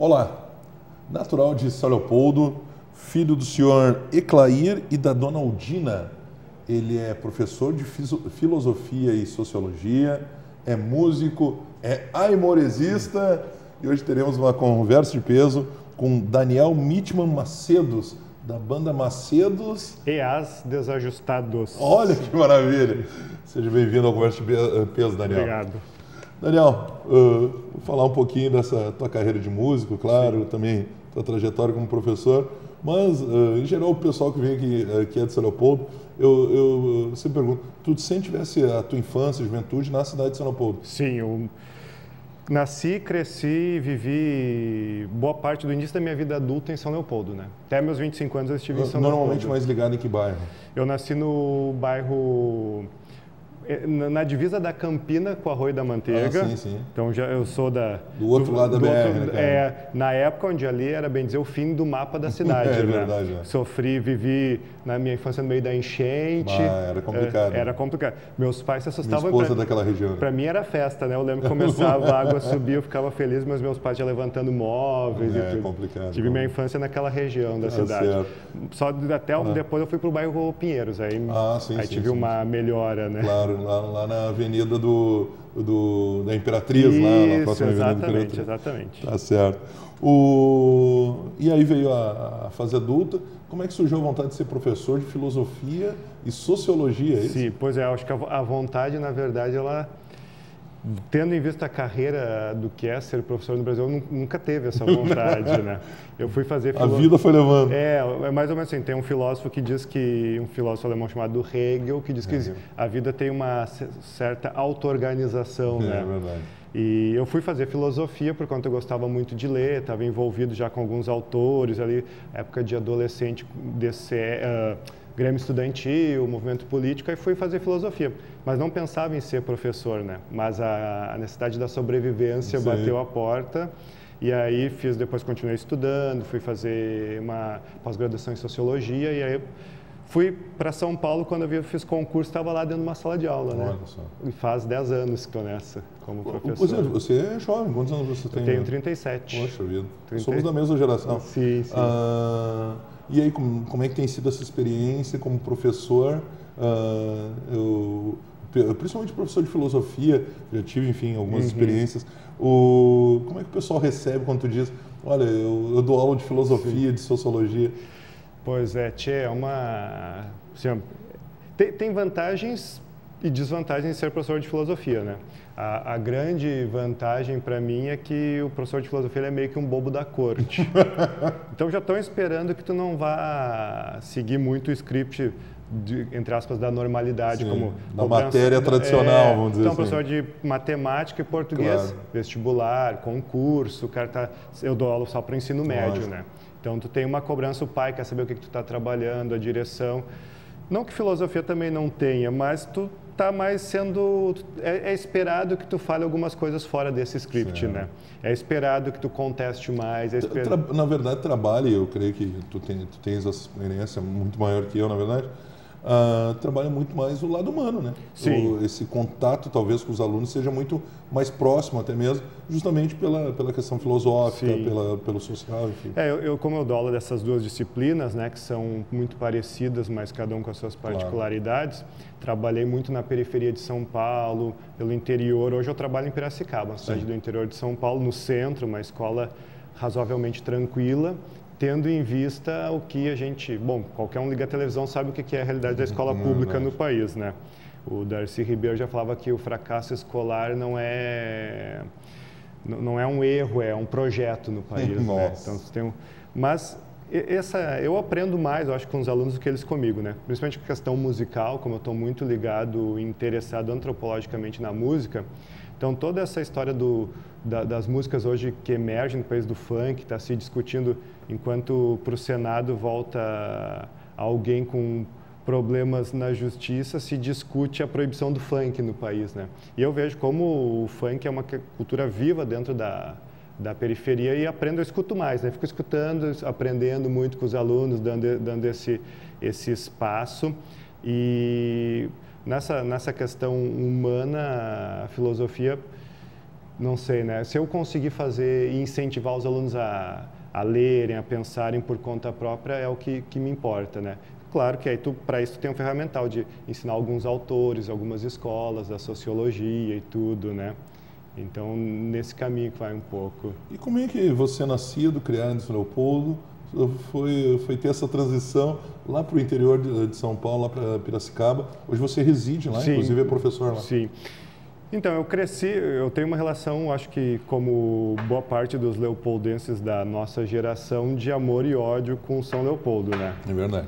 Olá, natural de São Leopoldo, filho do senhor Eclair e da dona Aldina. Ele é professor de filosofia e sociologia, é músico, é aimoresista e hoje teremos uma conversa de peso com Daniel Mitman Macedos, da banda Macedos e as Desajustados. Olha que maravilha! Seja bem-vindo ao Conversa de Peso, Daniel. Obrigado. Daniel, vou falar um pouquinho dessa tua carreira de músico, claro, também tua trajetória como professor, mas, em geral, o pessoal que vem aqui, que é de São Leopoldo, eu sempre pergunto, tu sempre tivesse a tua infância, juventude na cidade de São Leopoldo? Sim, eu nasci, cresci, vivi boa parte do início da minha vida adulta em São Leopoldo, né? Até meus 25 anos eu estive em São Leopoldo. Normalmente mais ligado em que bairro? Eu nasci no bairro... na divisa da Campina com o Arroio da Manteiga. Sim, sim. Então eu sou do outro lado da BR, na época onde ali era, bem dizer, o fim do mapa da cidade. É verdade. Né? Sofri, vivi na minha infância no meio da enchente. Era complicado. Era complicado. Meus pais se assustavam. Minha esposa daquela região. Para mim era festa, né? Eu lembro que começava, a água subia, eu ficava feliz, mas meus pais já levantando móveis e tudo. Complicado. Tive minha infância naquela região da cidade. Certo. Só até depois eu fui para o bairro Pinheiros, aí tive uma melhora, né? Claro, lá na avenida da Imperatriz, isso, lá na próxima avenida Imperatriz. Exatamente. Tá certo. E aí veio a fase adulta. Como é que surgiu a vontade de ser professor de filosofia e sociologia? É isso? Sim, pois é, acho que a vontade, na verdade, ela... Tendo em vista a carreira do que é ser professor no Brasil, eu nunca teve essa vontade, né? Eu fui fazer... A vida foi levando. É mais ou menos assim, tem um filósofo que diz que... Um filósofo alemão chamado Hegel, que diz que a vida tem uma certa auto-organização, né? É verdade. E eu fui fazer filosofia por conta eu gostava muito de ler, estava envolvido já com alguns autores ali, época de adolescente, Grêmio Estudantil, movimento político, aí fui fazer filosofia. Mas não pensava em ser professor, né? Mas a necessidade da sobrevivência bateu a porta. E aí depois continuei estudando, fui fazer uma pós-graduação em sociologia e aí fui para São Paulo quando eu fiz concurso, estava lá dentro de uma sala de aula, né? Olha só. E faz 10 anos que estou nessa como professor. Pois é, você é jovem, quantos anos você tem? Eu tenho 37. Poxa vida, somos da mesma geração. Sim, sim. E aí, como é que tem sido essa experiência como professor? Principalmente professor de filosofia, já tive, enfim, algumas experiências. Como é que o pessoal recebe quando tu diz, olha, eu dou aula de filosofia, de sociologia? Pois é, assim, tem vantagens e desvantagens em ser professor de filosofia, né? A grande vantagem para mim é que o professor de filosofia é meio que um bobo da corte. Então já estão esperando que tu não vá seguir muito o script, entre aspas, da normalidade. Sim, como da matéria tradicional, vamos dizer então, assim. professor de matemática e português, vestibular, concurso, eu dou aula só para o ensino médio, né? Então tu tem uma cobrança, o pai quer saber o que tu está trabalhando, a direção. Não que filosofia também não tenha, mas tu está mais sendo... É esperado que tu fale algumas coisas fora desse script, né? É esperado que tu conteste mais. Na verdade, trabalha, eu creio que tu tens essa experiência muito maior que eu, na verdade, trabalha muito mais o lado humano, né? Sim. Esse contato, talvez, com os alunos seja muito mais próximo até mesmo, justamente pela questão filosófica, pelo social, enfim. Como eu dou aula dessas duas disciplinas, né, que são muito parecidas, mas cada um com as suas particularidades, trabalhei muito na periferia de São Paulo, pelo interior. Hoje eu trabalho em Piracicaba, uma cidade do interior de São Paulo, no centro, uma escola razoavelmente tranquila, tendo em vista o que a gente... Bom, qualquer um liga a televisão sabe o que é a realidade da escola pública no país, né? O Darcy Ribeiro já falava que o fracasso escolar não é um erro, é um projeto no país, né? Então, mas eu aprendo mais, eu acho, com os alunos do que eles comigo, né? Principalmente com a questão musical, como eu estou muito ligado e interessado antropologicamente na música. Então, toda essa história das músicas hoje que emergem no país do funk, está se discutindo, enquanto para o Senado volta alguém com problemas na justiça, se discute a proibição do funk no país, né? E eu vejo como o funk é uma cultura viva dentro da periferia e eu escuto mais, né? Fico escutando, aprendendo muito com os alunos, dando esse espaço. E nessa questão humana, a filosofia não sei, né? Se eu conseguir fazer e incentivar os alunos a lerem, a pensarem por conta própria, é o que me importa, né? Claro que aí para isso tu tem um ferramental de ensinar alguns autores, algumas escolas da sociologia e tudo, né? Então, nesse caminho que vai um pouco. E como é que você, nascido, criado em São Leopoldo, foi ter essa transição lá para o interior de São Paulo, lá para Piracicaba? Hoje você reside lá, sim, inclusive é professor lá. Sim. Então, eu tenho uma relação, acho que como boa parte dos leopoldenses da nossa geração, de amor e ódio com São Leopoldo, né? É verdade.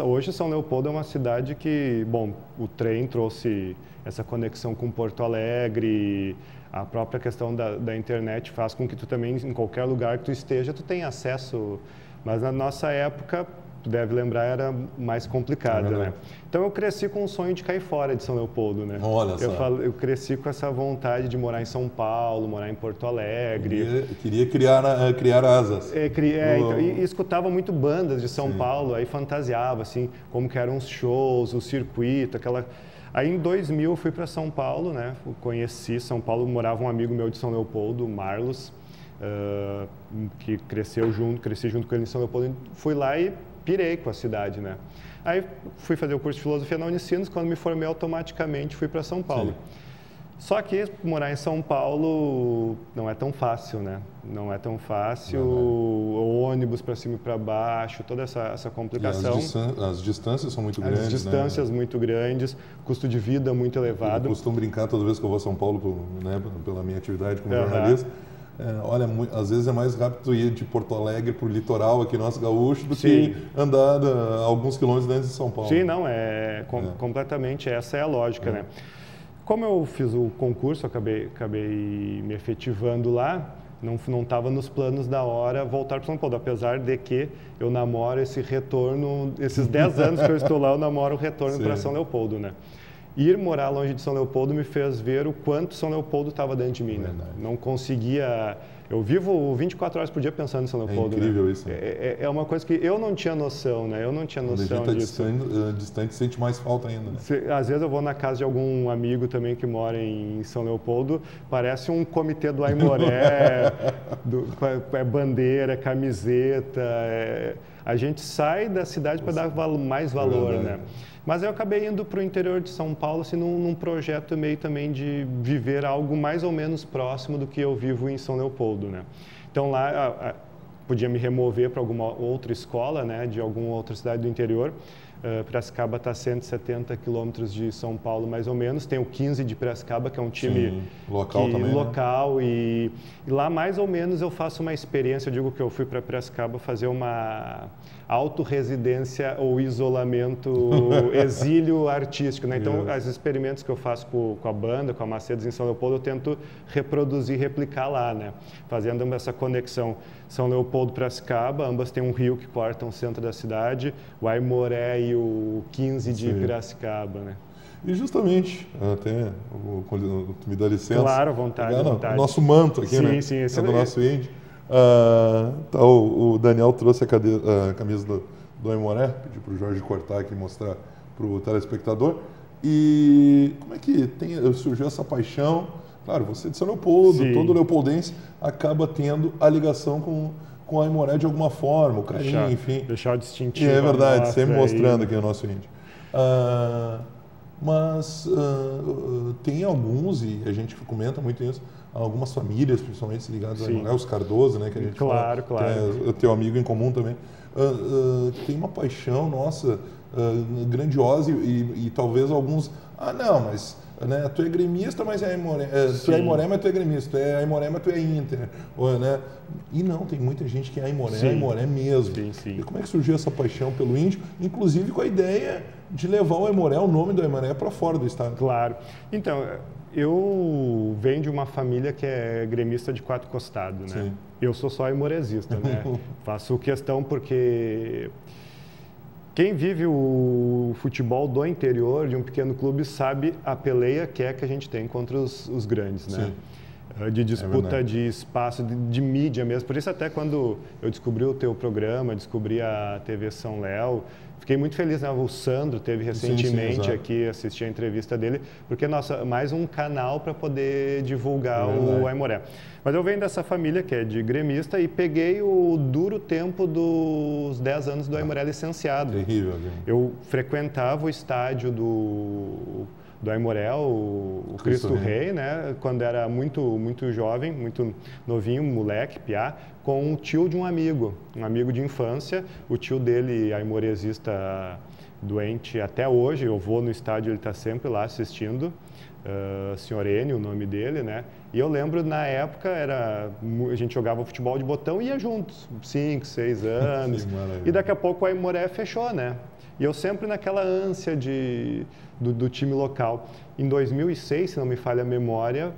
Hoje São Leopoldo é uma cidade que, bom, o trem trouxe essa conexão com Porto Alegre, a própria questão da internet faz com que tu também, em qualquer lugar que tu esteja, tu tenha acesso, mas na nossa época, tu deve lembrar, era mais complicada, né? Então eu cresci com o sonho de cair fora de São Leopoldo, né? Olha só. Eu cresci com essa vontade de morar em São Paulo, morar em Porto Alegre. Queria criar asas. Então, e escutava muito bandas de São Paulo, aí fantasiava, assim, como que eram os shows, o circuito, aquela... Aí em 2000 eu fui para São Paulo, né? Conheci São Paulo, morava um amigo meu de São Leopoldo, Marlos, que cresci junto com ele em São Leopoldo. Fui lá e pirei com a cidade, né? Aí fui fazer o curso de filosofia na Unicinos, quando me formei automaticamente fui para São Paulo. Sim. Só que morar em São Paulo não é tão fácil, né? Não é tão fácil, o ônibus para cima e para baixo, toda essa complicação. As distâncias são muito grandes, As distâncias, né? Muito grandes, custo de vida muito elevado. Eu costumo brincar toda vez que eu vou a São Paulo, né, pela minha atividade como jornalista. Olha, às vezes é mais rápido ir de Porto Alegre para o litoral aqui nosso gaúcho do que andar alguns quilômetros dentro de São Paulo. Sim, não, completamente, essa é a lógica, né? Como eu fiz o concurso, acabei me efetivando lá, não estava nos planos da hora voltar para São Paulo, apesar de que eu namoro esse retorno, esses 10 anos que eu estou lá, eu namoro o retorno para São Leopoldo, né? Ir morar longe de São Leopoldo me fez ver o quanto São Leopoldo estava dentro de mim, né? Não conseguia... Eu vivo 24 horas por dia pensando em São Leopoldo. É incrível, né? Isso. É uma coisa que eu não tinha noção, né? Eu não tinha noção disso. Distante, sente mais falta ainda, né? Às vezes eu vou na casa de algum amigo também que mora em São Leopoldo, parece um comitê do Aimoré, bandeira, camiseta. A gente sai da cidade para dar mais valor, né? Mas eu acabei indo para o interior de São Paulo, assim, num projeto meio também de viver algo mais ou menos próximo do que eu vivo em São Leopoldo, né? Então lá podia me remover para alguma outra escola, né, de alguma outra cidade do interior. Piracicaba está a 170 quilômetros de São Paulo, mais ou menos. Tem o 15 de Piracicaba, que é um time local também, local, né? E lá mais ou menos eu faço uma experiência. Eu digo que eu fui para Piracicaba fazer uma autorresidência ou isolamento, exílio artístico, né? Então, os experimentos que eu faço com a banda, com a Macedos em São Leopoldo, eu tento reproduzir, replicar lá, né? Fazendo essa conexão São Leopoldo, Piracicaba, ambas têm um rio que corta o centro da cidade, o Aimoré e o 15 de Piracicaba, né? E justamente, até, tu me dá licença. Claro, à vontade, à vontade. O nosso manto aqui, né? Sim, esse é do nosso índio. O Daniel trouxe a camisa do Aimoré, pedi para o Jorge cortar aqui e mostrar para o telespectador. E como é que surgiu essa paixão? Claro, você de São Leopoldo, todo leopoldense acaba tendo a ligação com a Aimoré de alguma forma, o carinho, enfim. Deixar o distintivo. É verdade, sempre mostrando aqui o nosso índio. Mas tem alguns, e a gente comenta muito isso, algumas famílias, principalmente ligadas a Aimoré, os Cardoso, né, que a gente fala, claro. Que é teu amigo em comum também, tem uma paixão nossa grandiosa e talvez alguns, não, mas né, tu é gremista, mas é Aimoré, tu é Aimoré, mas tu é gremista, tu é Aimoré, mas tu é Inter, né? E não, tem muita gente que é Aimoré mesmo. Sim. E como é que surgiu essa paixão pelo índio, inclusive com a ideia de levar o Aimoré, o nome do Aimoré, para fora do estado? Claro. Então, eu venho de uma família que é gremista de quatro costados, né? Sim. Eu sou só aimorezista, né? Faço questão porque quem vive o futebol do interior de um pequeno clube sabe a peleia que a gente tem contra os grandes, né? Sim. De disputa de espaço, de mídia mesmo. Por isso até quando eu descobri o teu programa, descobri a TV São Léo, fiquei muito feliz, né? O Sandro teve recentemente sim, aqui, assisti a entrevista dele, porque, nossa, mais um canal para poder divulgar o Aimoré. Mas eu venho dessa família que é de gremista e peguei o duro tempo dos 10 anos do Aimoré licenciado. Terrível. Eu frequentava o estádio do Aimoré, o Cristo Rei, né? Quando era muito jovem, muito novinho, moleque, piá, com o tio de um amigo de infância. O tio dele, aimorezista doente até hoje, eu vou no estádio, ele está sempre lá assistindo. Senhor Enio, o nome dele, né? E eu lembro, na época, a gente jogava futebol de botão e ia juntos, 5, 6 anos. E daqui a pouco o Aimoré fechou, né? E eu sempre naquela ânsia do time local. Em 2006, se não me falha a memória,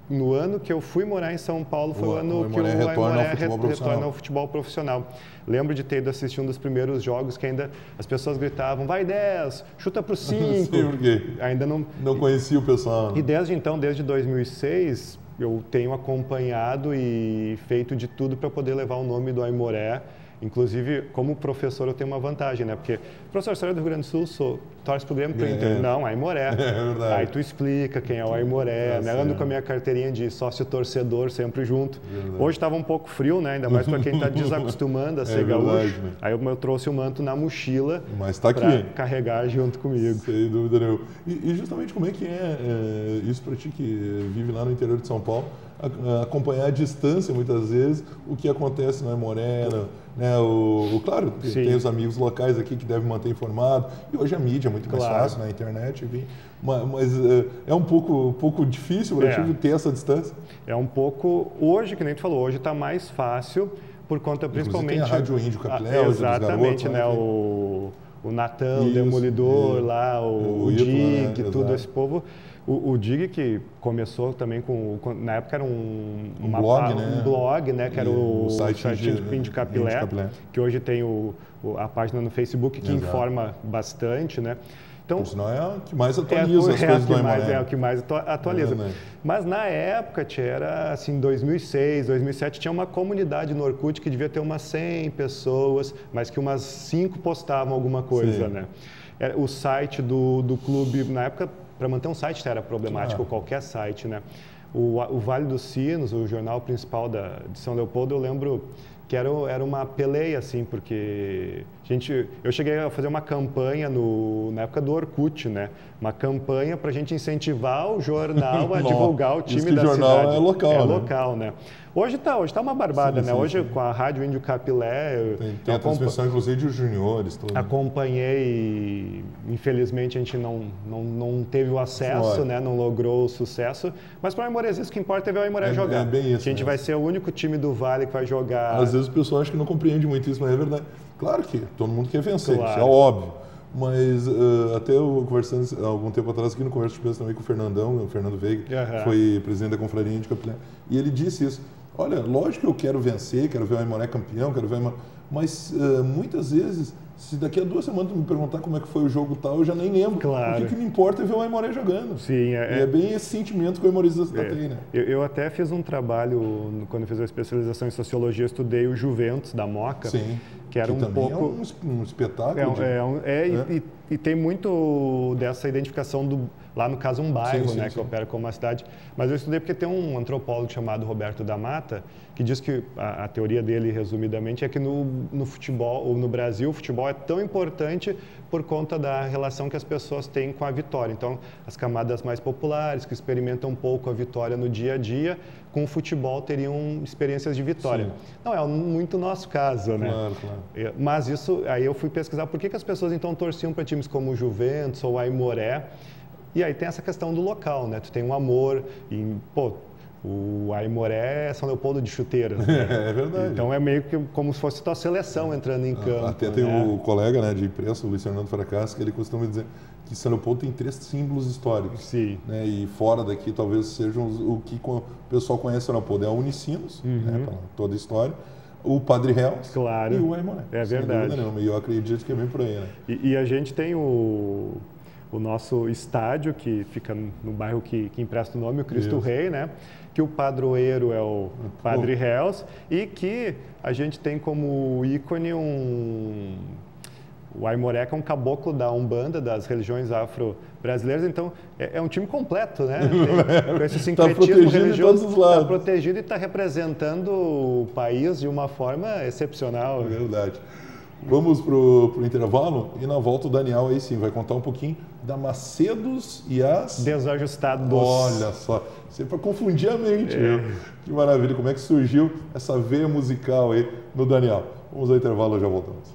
no ano que eu fui morar em São Paulo, foi o ano que o Aimoré retorna ao futebol profissional. Lembro de ter ido assistir um dos primeiros jogos que ainda as pessoas gritavam, vai 10, chuta para o 5. Sim, porque ainda não conhecia o pessoal. E desde então, desde 2006, eu tenho acompanhado e feito de tudo para poder levar o nome do Aimoré. Inclusive, como professor, eu tenho uma vantagem, né? Porque professor, sou do Rio Grande do Sul, torce pro Grêmio, pro Inter. Não, Aimoré. É verdade. Aí tu explica quem é o Aimoré, né? Ando com a minha carteirinha de sócio-torcedor sempre junto. Verdade. Hoje estava um pouco frio, né? Ainda mais para quem está desacostumando a ser gaúcho. Verdade, né? Aí eu trouxe o manto na mochila para carregar junto comigo. Sem dúvida nenhuma. E justamente como é que é isso para ti que vive lá no interior de São Paulo, acompanhar à distância, muitas vezes, o que acontece no Aimoré, né? Claro, tem os amigos locais aqui que devem manter informado, e hoje a mídia é muito mais fácil na internet, enfim, mas é um pouco difícil para ti ter essa distância? É um pouco, hoje, que nem tu falou, hoje está mais fácil, por conta principalmente... Tem a Rádio Índio Capilé, exatamente, né? O Natão, o Demolidor lá, o Dig, tudo esse povo. O Dig, que começou também na época era um blog, né? Que era o site Índio Capilé, que hoje tem a página no Facebook que informa bastante, né? Então, por sinal, é o que mais atualiza as coisas do Aimoré. É o que mais atualiza. Mas na época, era assim, 2006, 2007, tinha uma comunidade no Orkut que devia ter umas 100 pessoas, mas que umas 5 postavam alguma coisa, né? O site do clube, na época, para manter um site era problemático, qualquer site, né? O Vale dos Sinos, o jornal principal de São Leopoldo, eu lembro que era uma peleia, assim, porque eu cheguei a fazer uma campanha na época do Orkut, né? Uma campanha para a gente incentivar o jornal a divulgar o time da cidade. O jornal é local, né? Local, né? Hoje tá uma barbada, né? Hoje, com a Rádio Índio Capilé... Tem a transmissão, inclusive, de juniores. Tudo. Acompanhei, infelizmente, a gente não teve o acesso, né? Não logrou o sucesso. Mas para o Aimoré, o que importa é ver o Aimoré jogar. É bem isso. A gente vai ser o único time do Vale que vai jogar... Às vezes o pessoal acha que não compreende muito isso, mas é verdade. Claro que todo mundo quer vencer, isso é óbvio. Mas até eu conversando algum tempo atrás aqui no Conversa de Peso também com o Fernando Veiga, que foi presidente da Confraria Índio Capilé, e ele disse isso. Olha, lógico que eu quero vencer, quero ver o Aimoré campeão, quero ver mas muitas vezes, se daqui a 2 semanas tu me perguntar como é que foi o jogo tal, eu já nem lembro. Claro. O que me importa é ver o Aimoré jogando. Sim, e é bem esse sentimento que o aimorezista tem, né? Eu até fiz um trabalho, quando eu fiz a especialização em Sociologia, eu estudei o Juventus da Moca. Sim. Que era também pouco... é um espetáculo. E tem muito dessa identificação lá no caso um bairro, né, que opera como uma cidade. Mas eu estudei porque tem um antropólogo chamado Roberto da Mata que diz que a teoria dele, resumidamente, é que no futebol, ou no Brasil, o futebol é tão importante por conta da relação que as pessoas têm com a vitória. Então, as camadas mais populares, que experimentam um pouco a vitória no dia a dia, com o futebol teriam experiências de vitória. Sim. Não é muito o nosso caso, né? Claro. Mas isso, aí eu fui pesquisar por que as pessoas então torciam para times como o Juventus ou o Aimoré. E aí tem essa questão do local, né? Tu tem um amor em, o Aimoré é São Leopoldo de chuteiras, né? É verdade. Então é meio que como se fosse tua seleção entrando em campo. Até tem o colega, né, de imprensa, o Luiz Fernando Fracasso, que ele costuma dizer que São Leopoldo tem 3 símbolos históricos. Sim. Né? E fora daqui talvez sejam o que o pessoal conhece São Leopoldo. É a Unicinos, né, para toda a história. O Padre Reals e o Aimoré. É verdade. E eu acredito que é bem por aí, né? E a gente tem o nosso estádio, que fica no bairro que empresta o nome, o Cristo Rei, né? Que o padroeiro é o Padre Reals e que a gente tem como ícone O Aimoré é um caboclo da Umbanda, das religiões afro-brasileiras, então é um time completo, né? Com esse sincretismo religioso, está protegido e está representando o país de uma forma excepcional. É verdade. Vamos para o intervalo e na volta o Daniel aí sim vai contar um pouquinho da Macedos e as... Desajustados. Olha só, isso é para confundir a mente, viu? Que maravilha, como é que surgiu essa veia musical aí no Daniel. Vamos ao intervalo, já voltamos.